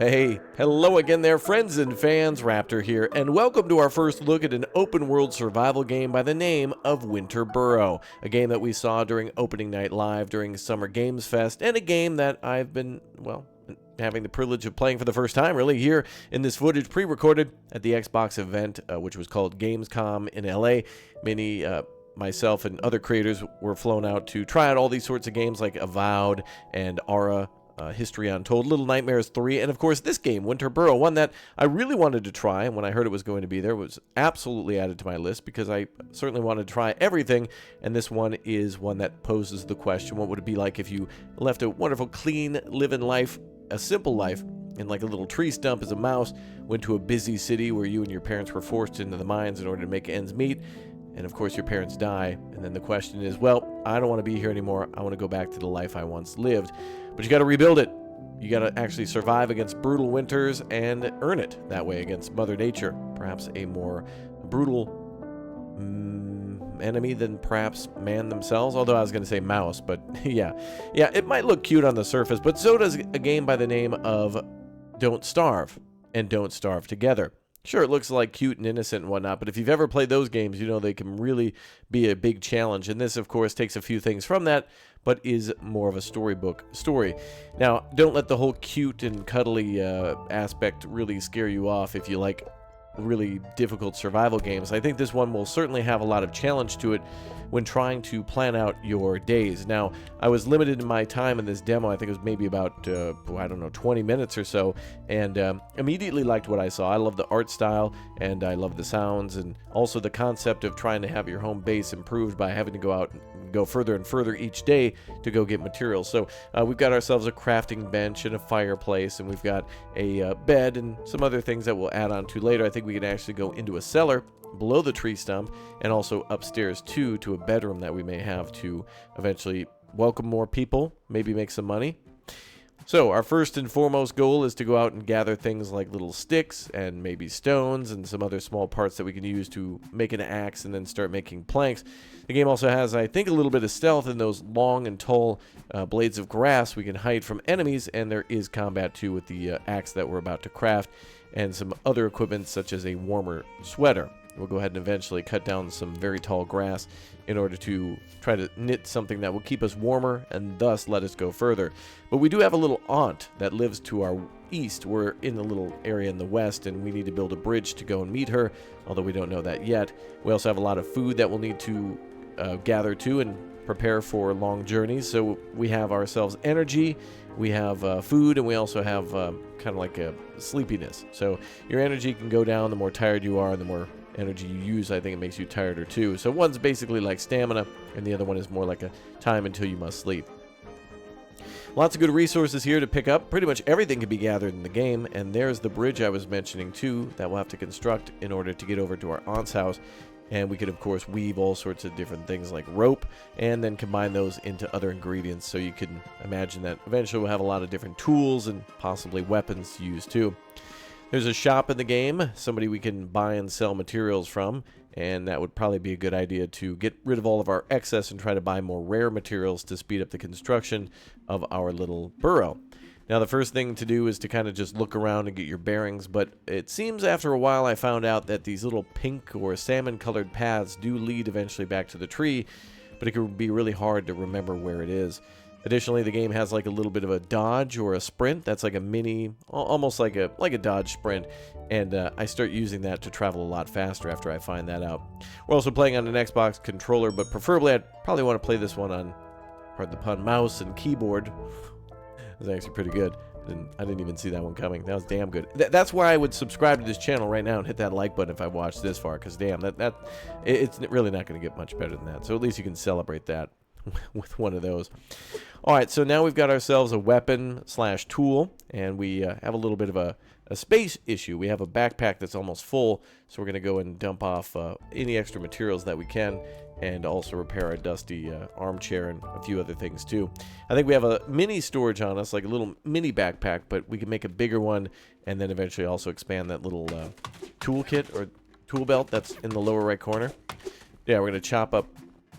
Hey, hello again there, friends and fans. Raptor here, and welcome to our first look at an open-world survival game by the name of Burrow, a game that we saw during opening night live during Summer Games Fest, and a game that I've been, well, having the privilege of playing for the first time, really, here in this footage pre-recorded at the Xbox event, which was called Gamescom in LA. Many, myself and other creators were flown out to try out all these sorts of games like Avowed and Aura, History Untold, Little Nightmares 3, and of course this game, Burrow, one that I really wanted to try, and when I heard it was going to be there, was absolutely added to my list because I certainly wanted to try everything, and this one is one that poses the question, what would it be like if you left a wonderful, clean, living life, a simple life, in like a little tree stump as a mouse, went to a busy city where you and your parents were forced into the mines in order to make ends meet, and of course your parents die, and then the question is, well, I don't want to be here anymore, I want to go back to the life I once lived. But you got to rebuild it. You got to actually survive against brutal winters and earn it that way against Mother Nature. Perhaps a more brutal enemy than perhaps man themselves. Although I was going to say mouse, but yeah, it might look cute on the surface, but so does a game by the name of Don't Starve and Don't Starve Together. Sure, it looks like cute and innocent and whatnot, but if you've ever played those games, you know they can really be a big challenge. And this, of course, takes a few things from that, but is more of a storybook story. Now, don't let the whole cute and cuddly aspect really scare you off if you like really difficult survival games. I think this one will certainly have a lot of challenge to it when trying to plan out your days. Now, I was limited in my time in this demo. I think it was maybe about, 20 minutes or so, and immediately liked what I saw. I love the art style, and I love the sounds, and also the concept of trying to have your home base improved by having to go out and go further and further each day to go get materials. So we've got ourselves a crafting bench and a fireplace, and we've got a bed and some other things that we'll add on to later. I think we can actually go into a cellar below the tree stump, and also upstairs too to a bedroom that we may have to eventually welcome more people, maybe make some money. So our first and foremost goal is to go out and gather things like little sticks and maybe stones and some other small parts that we can use to make an axe and then start making planks. The game also has, I think, a little bit of stealth in those long and tall blades of grass we can hide from enemies, and there is combat too with the axe that we're about to craft and some other equipment such as a warmer sweater. We'll go ahead and eventually cut down some very tall grass in order to try to knit something that will keep us warmer and thus let us go further. But we do have a little aunt that lives to our east. We're in the little area in the west, and we need to build a bridge to go and meet her, although we don't know that yet. We also have a lot of food that we'll need to gather to and prepare for long journeys. So we have ourselves energy, we have food, and we also have kind of like a sleepiness. So your energy can go down the more tired you are, and the more energy you use, I think it makes you tireder too. So one's basically like stamina, and the other one is more like a time until you must sleep. Lots of good resources here to pick up. Pretty much everything can be gathered in the game, and there's the bridge I was mentioning too that we'll have to construct in order to get over to our aunt's house. And we could, of course, weave all sorts of different things like rope and then combine those into other ingredients. So you can imagine that eventually we'll have a lot of different tools and possibly weapons to use too. There's a shop in the game, somebody we can buy and sell materials from, and that would probably be a good idea to get rid of all of our excess and try to buy more rare materials to speed up the construction of our little burrow. Now, the first thing to do is to kind of just look around and get your bearings, but it seems after a while I found out that these little pink or salmon-colored paths do lead eventually back to the tree, but it can be really hard to remember where it is. Additionally, the game has like a little bit of a dodge or a sprint. That's like a mini, almost like a dodge sprint, and I start using that to travel a lot faster after I find that out. We're also playing on an Xbox controller, but preferably I'd probably want to play this one on, pardon the pun, mouse and keyboard. It was actually pretty good. I didn't even see that one coming. That was damn good. That's why I would subscribe to this channel right now and hit that like button if I watched this far, because damn, it's really not going to get much better than that. So at least you can celebrate that with one of those. Alright, so now we've got ourselves a weapon / tool, and we have a little bit of a space issue. We have a backpack that's almost full, so we're going to go and dump off any extra materials that we can, and also repair our dusty armchair and a few other things too. I think we have a mini storage on us, like a little mini backpack, but we can make a bigger one, and then eventually also expand that little toolkit or tool belt that's in the lower right corner. Yeah, we're going to chop up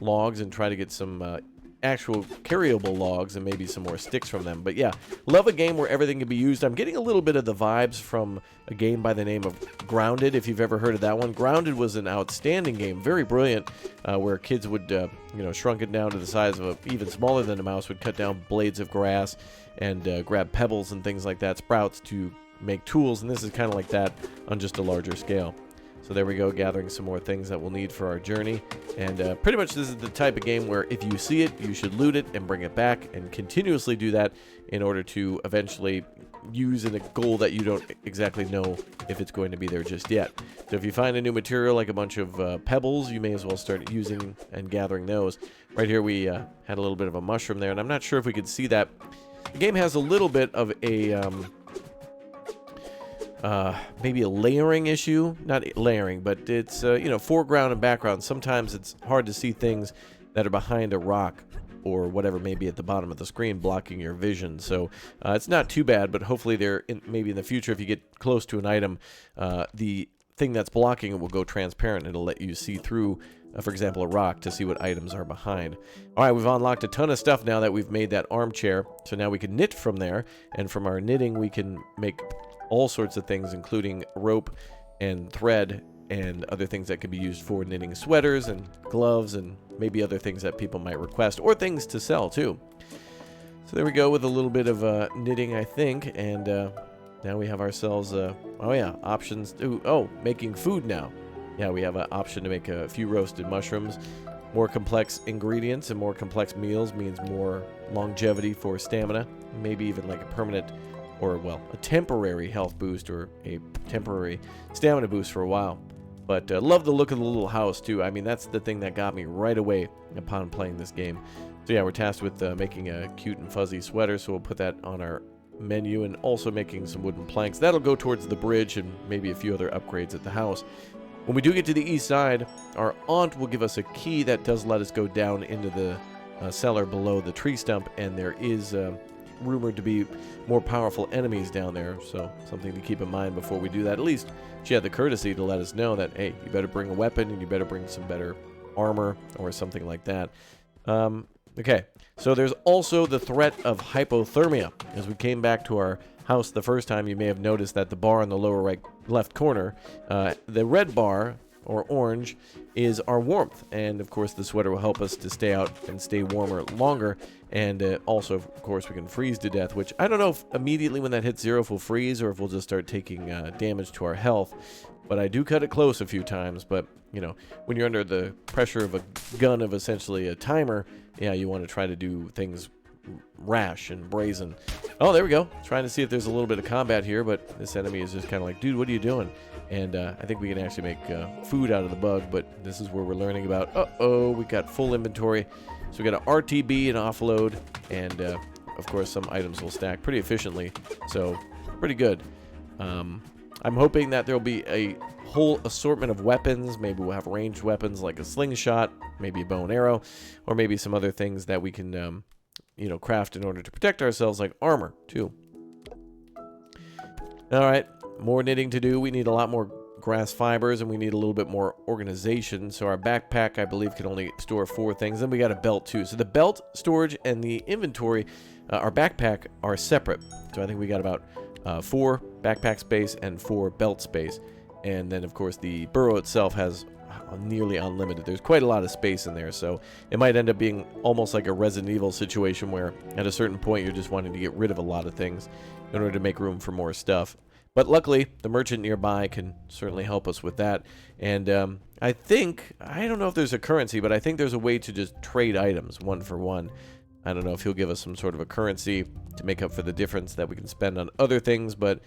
logs and try to get some actual carryable logs and maybe some more sticks from them. But yeah, love a game where everything can be used. I'm getting a little bit of the vibes from a game by the name of Grounded, if you've ever heard of that one. Grounded was an outstanding game, very brilliant, where kids would, shrunk it down to the size of even smaller than a mouse, would cut down blades of grass and grab pebbles and things like that, sprouts, to make tools. And this is kind of like that on just a larger scale. So there we go, gathering some more things that we'll need for our journey. And pretty much this is the type of game where if you see it, you should loot it and bring it back and continuously do that in order to eventually use in a goal that you don't exactly know if it's going to be there just yet. So if you find a new material like a bunch of pebbles, you may as well start using and gathering those. Right here we had a little bit of a mushroom there, and I'm not sure if we could see that. The game has a little bit of a... maybe a layering issue. Not layering, but it's, foreground and background. Sometimes it's hard to see things that are behind a rock or whatever may be at the bottom of the screen blocking your vision. So it's not too bad, but hopefully maybe in the future, if you get close to an item, the thing that's blocking it will go transparent. It'll let you see through, for example, a rock to see what items are behind. All right, we've unlocked a ton of stuff now that we've made that armchair. So now we can knit from there, and from our knitting we can make all sorts of things, including rope and thread and other things that could be used for knitting sweaters and gloves and maybe other things that people might request, or things to sell too. So there we go with a little bit of knitting, I think, and now we have ourselves options. Making food now. Yeah, we have an option to make a few roasted mushrooms. More complex ingredients and more complex meals means more longevity for stamina, maybe even like a permanent or, a temporary health boost or a temporary stamina boost for a while. But love the look of the little house, too. I mean, that's the thing that got me right away upon playing this game. So, yeah, we're tasked with making a cute and fuzzy sweater, so we'll put that on our menu, and also making some wooden planks. That'll go towards the bridge and maybe a few other upgrades at the house. When we do get to the east side, our aunt will give us a key that does let us go down into the cellar below the tree stump, and there is... rumored to be more powerful enemies down there, so something to keep in mind before we do that. At least she had the courtesy to let us know that, hey, you better bring a weapon and you better bring some better armor or something like that. Okay, so there's also the threat of hypothermia. As we came back to our house the first time, you may have noticed that the bar in the lower left corner, the red bar or orange, is our warmth, and of course the sweater will help us to stay out and stay warmer longer. And also, of course, we can freeze to death, which I don't know if immediately when that hits zero if we'll freeze or if we'll just start taking damage to our health. But I do cut it close a few times. But, when you're under the pressure of a gun of essentially a timer, yeah, you want to try to do things rash and brazen. Oh, there we go. Trying to see if there's a little bit of combat here, but this enemy is just kind of like, dude, what are you doing? And I think we can actually make food out of the bug, but this is where we're learning about, we got full inventory. So we got an RTB and offload, and of course some items will stack pretty efficiently, so pretty good. I'm hoping that there'll be a whole assortment of weapons. Maybe we'll have ranged weapons like a slingshot, maybe a bow and arrow, or maybe some other things that we can, craft in order to protect ourselves, like armor too. All right, more knitting to do. We need a lot more grass fibers, and we need a little bit more organization. So our backpack, I believe, can only store 4 things. Then we got a belt too. So the belt storage and the inventory, our backpack, are separate. So I think we got about 4 backpack space and 4 belt space. And then of course the burrow itself has nearly unlimited. There's quite a lot of space in there, so it might end up being almost like a Resident Evil situation where at a certain point you're just wanting to get rid of a lot of things in order to make room for more stuff. But luckily, the merchant nearby can certainly help us with that. And I don't know if there's a currency, but I think there's a way to just trade items 1 for 1. I don't know if he'll give us some sort of a currency to make up for the difference that we can spend on other things. But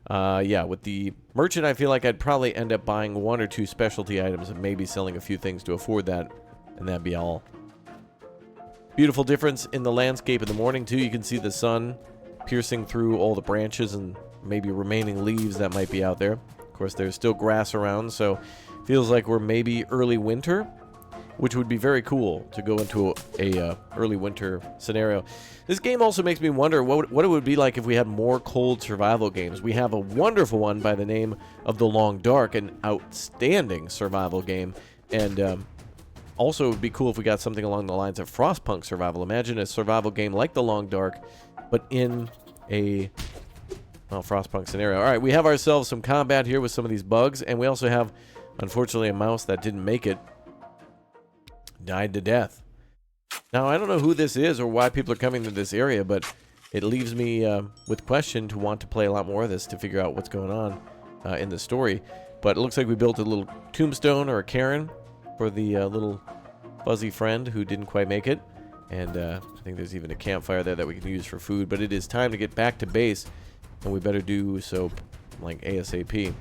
yeah, with the merchant, I feel like I'd probably end up buying 1 or 2 specialty items and maybe selling a few things to afford that. And that'd be all. Beautiful difference in the landscape in the morning, too. You can see the sun piercing through all the branches and maybe remaining leaves that might be out there. Of course, there's still grass around, so feels like we're maybe early winter, which would be very cool to go into a early winter scenario. This game also makes me wonder what it would be like if we had more cold survival games. We have a wonderful one by the name of The Long Dark, an outstanding survival game, and Also, it would be cool if we got something along the lines of Frostpunk survival. Imagine a survival game like The Long Dark, but in a Frostpunk scenario. All right, we have ourselves some combat here with some of these bugs, and we also have, unfortunately, a mouse that didn't make it. Died to death. Now, I don't know who this is or why people are coming to this area, but it leaves me with question to want to play a lot more of this to figure out what's going on in the story. But it looks like we built a little tombstone or a cairn for the little fuzzy friend who didn't quite make it. And I think there's even a campfire there that we can use for food. But it is time to get back to base, and we better do so like ASAP.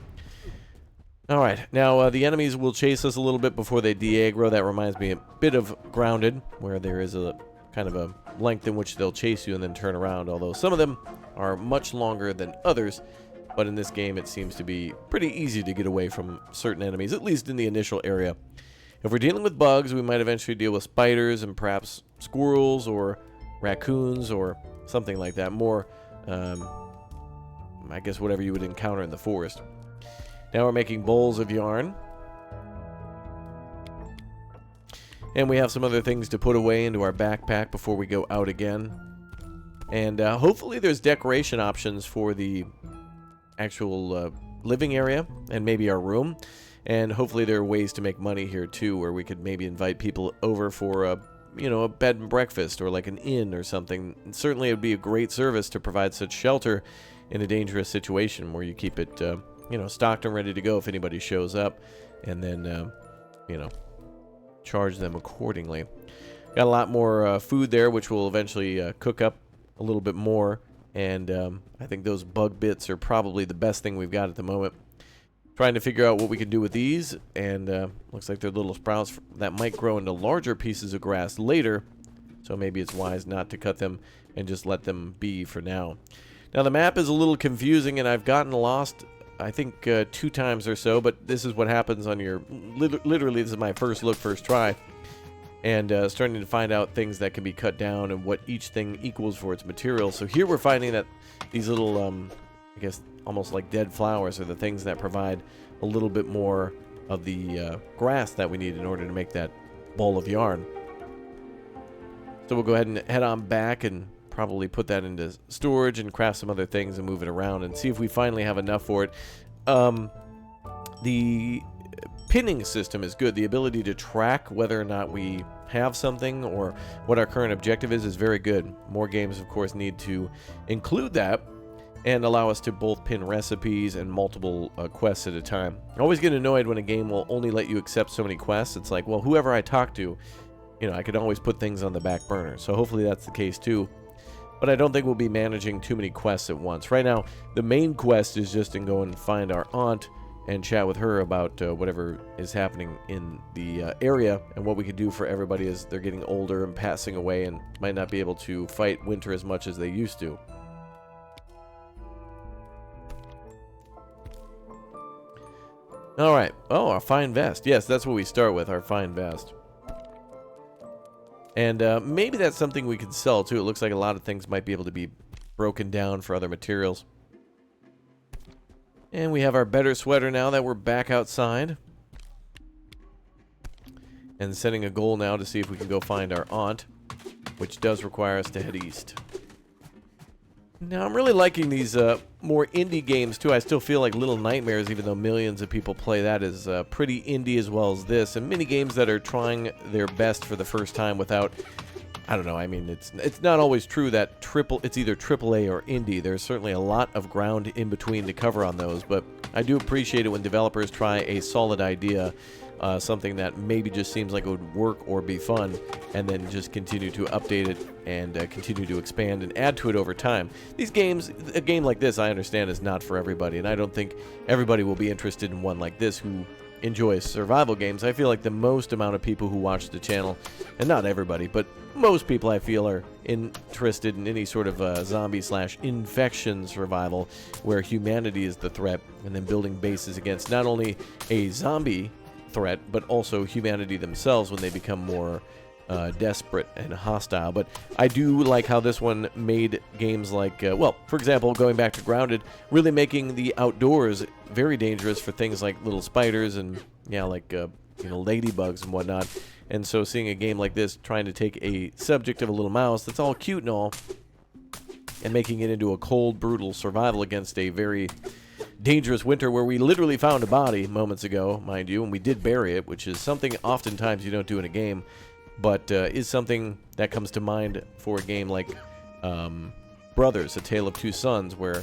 All right, now the enemies will chase us a little bit before they de-aggro. That reminds me a bit of Grounded, where there is a kind of a length in which they'll chase you and then turn around, although some of them are much longer than others. But in this game, it seems to be pretty easy to get away from certain enemies, at least in the initial area. If we're dealing with bugs, we might eventually deal with spiders and perhaps squirrels or raccoons or something like that. More, I guess, whatever you would encounter in the forest. Now we're making bowls of yarn. And we have some other things to put away into our backpack before we go out again. And hopefully there's decoration options for the actual living area and maybe our room. And hopefully there are ways to make money here too, where we could maybe invite people over for a bed and breakfast or like an inn or something. And certainly it would be a great service to provide such shelter in a dangerous situation where you keep it stocked and ready to go if anybody shows up, and then charge them accordingly. Got a lot more food there, which will eventually cook up a little bit more, and I think those bug bits are probably the best thing we've got at the moment. Trying to figure out what we can do with these, and looks like they're little sprouts that might grow into larger pieces of grass later, so maybe it's wise not to cut them and just let them be for now. Now the map is a little confusing, and I've gotten lost I think 2 times or so, but this is what happens on your, literally this is my first try, and starting to find out things that can be cut down and what each thing equals for its material. So here we're finding that these little, I guess almost like dead flowers are the things that provide a little bit more of the grass that we need in order to make that bowl of yarn. So we'll go ahead and head on back and probably put that into storage and craft some other things and move it around and see if we finally have enough for it. The pinning system is good. The ability to track whether or not we have something or what our current objective is very good. More games, of course, need to include that and allow us to both pin recipes and multiple quests at a time. I always get annoyed when a game will only let you accept so many quests. It's like, well, whoever I talk to, I could always put things on the back burner. So hopefully that's the case too. But I don't think we'll be managing too many quests at once. Right now, the main quest is just to go and find our aunt and chat with her about whatever is happening in the area and what we could do for everybody as they're getting older and passing away and might not be able to fight winter as much as they used to. All right. Oh, our fine vest. Yes, that's what we start with, our fine vest. And maybe that's something we could sell, too. It looks like a lot of things might be able to be broken down for other materials. And we have our better sweater now that we're back outside. And setting a goal now to see if we can go find our aunt, which does require us to head east. Now, I'm really liking these more indie games, too. I still feel like Little Nightmares, even though millions of people play that, is pretty indie as well as this. And mini games that are trying their best for the first time without, I don't know, I mean, it's not always true that it's either AAA or indie. There's certainly a lot of ground in between to cover on those, but I do appreciate it when developers try a solid idea, something that maybe just seems like it would work or be fun, and then just continue to update it and continue to expand and add to it over time. These games, a game like this, I understand, is not for everybody, and I don't think everybody will be interested in one like this who enjoys survival games. I feel like the most amount of people who watch the channel, and not everybody, but most people I feel are interested in any sort of zombie/infection survival where humanity is the threat, and then building bases against not only a zombie threat, but also humanity themselves when they become more desperate and hostile. But I do like how this one made games like, well, for example, going back to Grounded, really making the outdoors very dangerous for things like little spiders and, yeah, like, ladybugs and whatnot. And so seeing a game like this trying to take a subject of a little mouse that's all cute and all and making it into a cold, brutal survival against a very dangerous winter where we literally found a body moments ago, mind you, and we did bury it, which is something oftentimes you don't do in a game, but is something that comes to mind for a game like Brothers, A Tale of Two Sons, where,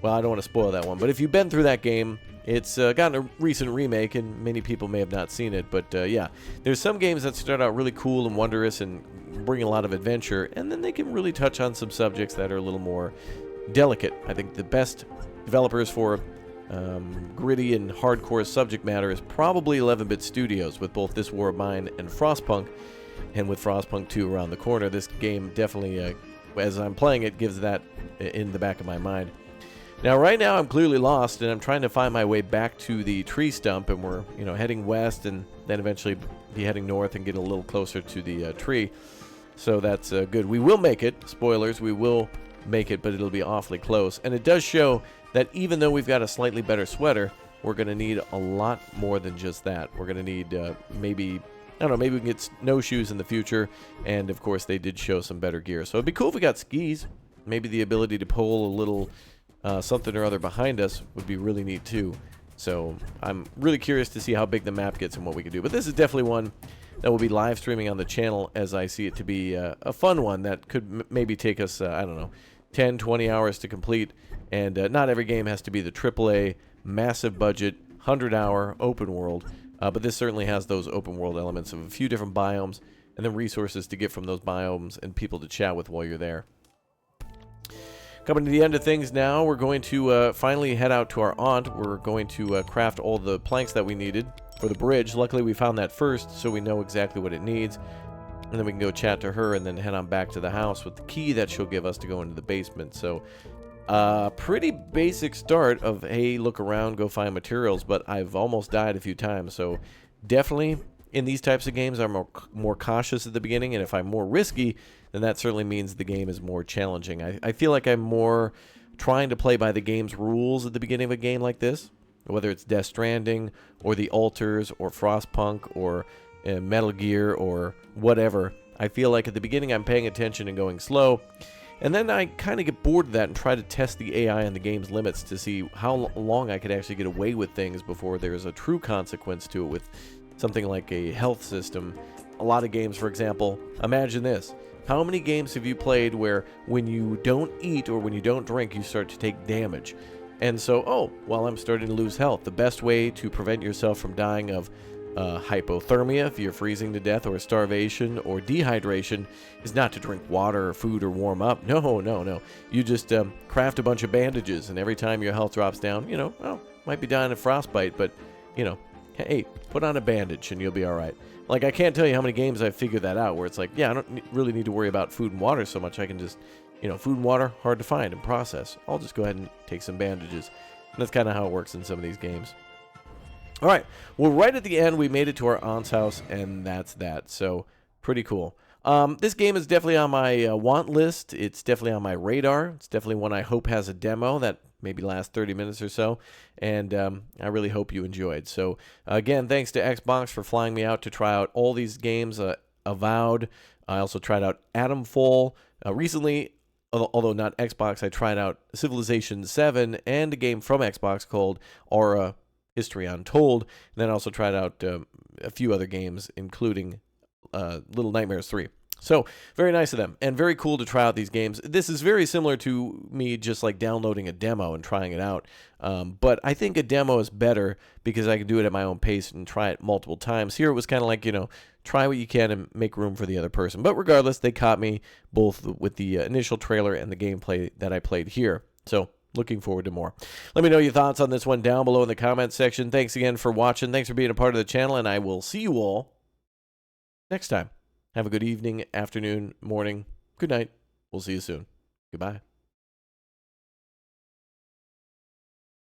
well, I don't want to spoil that one, but if you've been through that game, it's gotten a recent remake, and many people may have not seen it, but yeah, there's some games that start out really cool and wondrous and bring a lot of adventure, and then they can really touch on some subjects that are a little more delicate. I think the best developers for gritty and hardcore subject matter is probably 11-bit Studios, with both This War of Mine and Frostpunk, and with Frostpunk 2 around the corner. This game definitely, as I'm playing it, gives that in the back of my mind. Now, right now, I'm clearly lost, and I'm trying to find my way back to the tree stump, and we're, heading west, and then eventually be heading north and get a little closer to the tree. So that's good. We will make it. Spoilers, we will make it, but it'll be awfully close. And it does show that even though we've got a slightly better sweater, we're going to need a lot more than just that. We're going to need maybe we can get snowshoes in the future, and of course they did show some better gear. So it'd be cool if we got skis. Maybe the ability to pull a little something or other behind us would be really neat too. So I'm really curious to see how big the map gets and what we can do. But this is definitely one that will be live streaming on the channel, as I see it to be a fun one that could maybe take us, 10, 20 hours to complete. And not every game has to be the AAA, massive budget, 100-hour open world. But this certainly has those open world elements of a few different biomes, and then resources to get from those biomes and people to chat with while you're there. Coming to the end of things now, we're going to finally head out to our aunt. We're going to craft all the planks that we needed for the bridge. Luckily, we found that first, so we know exactly what it needs. And then we can go chat to her and then head on back to the house with the key that she'll give us to go into the basement. So, pretty basic start of, hey, look around, go find materials, but I've almost died a few times. So, definitely, in these types of games, I'm more cautious at the beginning, and if I'm more risky, then that certainly means the game is more challenging. I feel like I'm more trying to play by the game's rules at the beginning of a game like this, whether it's Death Stranding, or The Alters, or Frostpunk, or Metal Gear, or whatever. I feel like at the beginning I'm paying attention and going slow, and then I kind of get bored of that and try to test the AI and the game's limits to see how long I could actually get away with things before there's a true consequence to it with something like a health system. A lot of games, for example, imagine this. How many games have you played where when you don't eat or when you don't drink, you start to take damage? And so, I'm starting to lose health. The best way to prevent yourself from dying of hypothermia, if you're freezing to death, or starvation, or dehydration, is not to drink water or food or warm up. No. You just craft a bunch of bandages, and every time your health drops down, might be dying of frostbite, but, hey, put on a bandage and you'll be all right. Like, I can't tell you how many games I've figured that out, where it's like, I don't really need to worry about food and water so much. I can just, food and water, hard to find and process. I'll just go ahead and take some bandages. And that's kind of how it works in some of these games. All right. Well, right at the end, we made it to our aunt's house, and that's that. So, pretty cool. This game is definitely on my want list. It's definitely on my radar. It's definitely one I hope has a demo that maybe last 30 minutes or so, and I really hope you enjoyed. So, again, thanks to Xbox for flying me out to try out all these games. Avowed. I also tried out Atomfall. Recently, although not Xbox, I tried out Civilization 7 and a game from Xbox called Aura History Untold. And then I also tried out a few other games, including Little Nightmares 3. So, very nice of them, and very cool to try out these games. This is very similar to me just like downloading a demo and trying it out. But I think a demo is better because I can do it at my own pace and try it multiple times. Here it was kind of like, try what you can and make room for the other person. But regardless, they caught me both with the initial trailer and the gameplay that I played here. So, looking forward to more. Let me know your thoughts on this one down below in the comments section. Thanks again for watching. Thanks for being a part of the channel, and I will see you all next time. Have a good evening, afternoon, morning. Good night. We'll see you soon. Goodbye.